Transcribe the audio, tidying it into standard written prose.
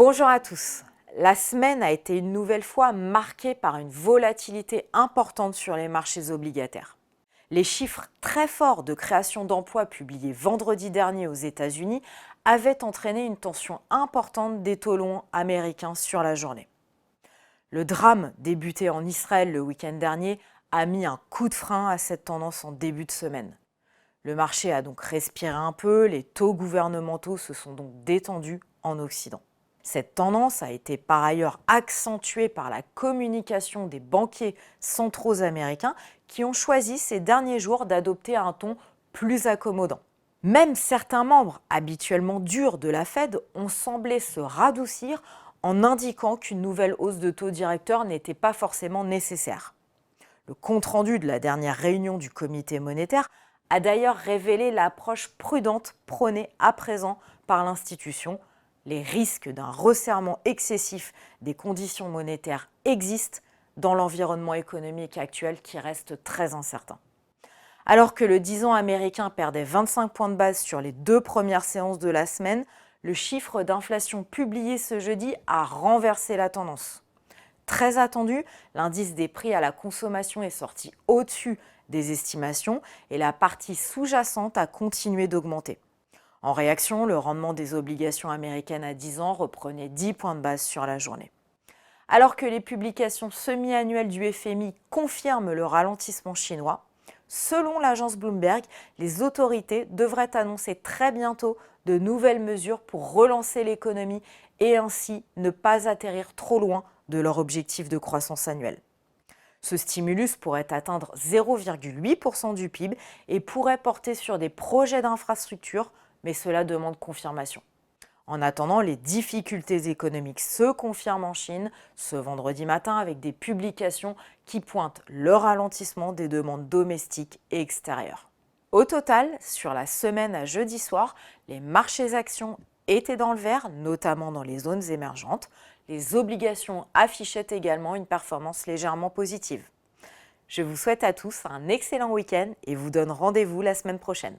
Bonjour à tous. La semaine a été une nouvelle fois marquée par une volatilité importante sur les marchés obligataires. Les chiffres très forts de création d'emplois publiés vendredi dernier aux États-Unis avaient entraîné une tension importante des taux longs américains sur la journée. Le drame débuté en Israël le week-end dernier a mis un coup de frein à cette tendance en début de semaine. Le marché a donc respiré un peu, les taux gouvernementaux se sont donc détendus en Occident. Cette tendance a été par ailleurs accentuée par la communication des banquiers centraux américains qui ont choisi ces derniers jours d'adopter un ton plus accommodant. Même certains membres habituellement durs de la Fed ont semblé se radoucir en indiquant qu'une nouvelle hausse de taux directeur n'était pas forcément nécessaire. Le compte-rendu de la dernière réunion du comité monétaire a d'ailleurs révélé l'approche prudente prônée à présent par l'institution. Les risques d'un resserrement excessif des conditions monétaires existent dans l'environnement économique actuel qui reste très incertain. Alors que le 10 ans américain perdait 25 points de base sur les 2 premières séances de la semaine, le chiffre d'inflation publié ce jeudi a renversé la tendance. Très attendu, l'indice des prix à la consommation est sorti au-dessus des estimations et la partie sous-jacente a continué d'augmenter. En réaction, le rendement des obligations américaines à 10 ans reprenait 10 points de base sur la journée. Alors que les publications semi-annuelles du FMI confirment le ralentissement chinois, selon l'agence Bloomberg, les autorités devraient annoncer très bientôt de nouvelles mesures pour relancer l'économie et ainsi ne pas atterrir trop loin de leur objectif de croissance annuelle. Ce stimulus pourrait atteindre 0,8% du PIB et pourrait porter sur des projets d'infrastructure, mais cela demande confirmation. En attendant, les difficultés économiques se confirment en Chine ce vendredi matin avec des publications qui pointent le ralentissement des demandes domestiques et extérieures. Au total, sur la semaine à jeudi soir, les marchés actions étaient dans le vert, notamment dans les zones émergentes. Les obligations affichaient également une performance légèrement positive. Je vous souhaite à tous un excellent week-end et vous donne rendez-vous la semaine prochaine.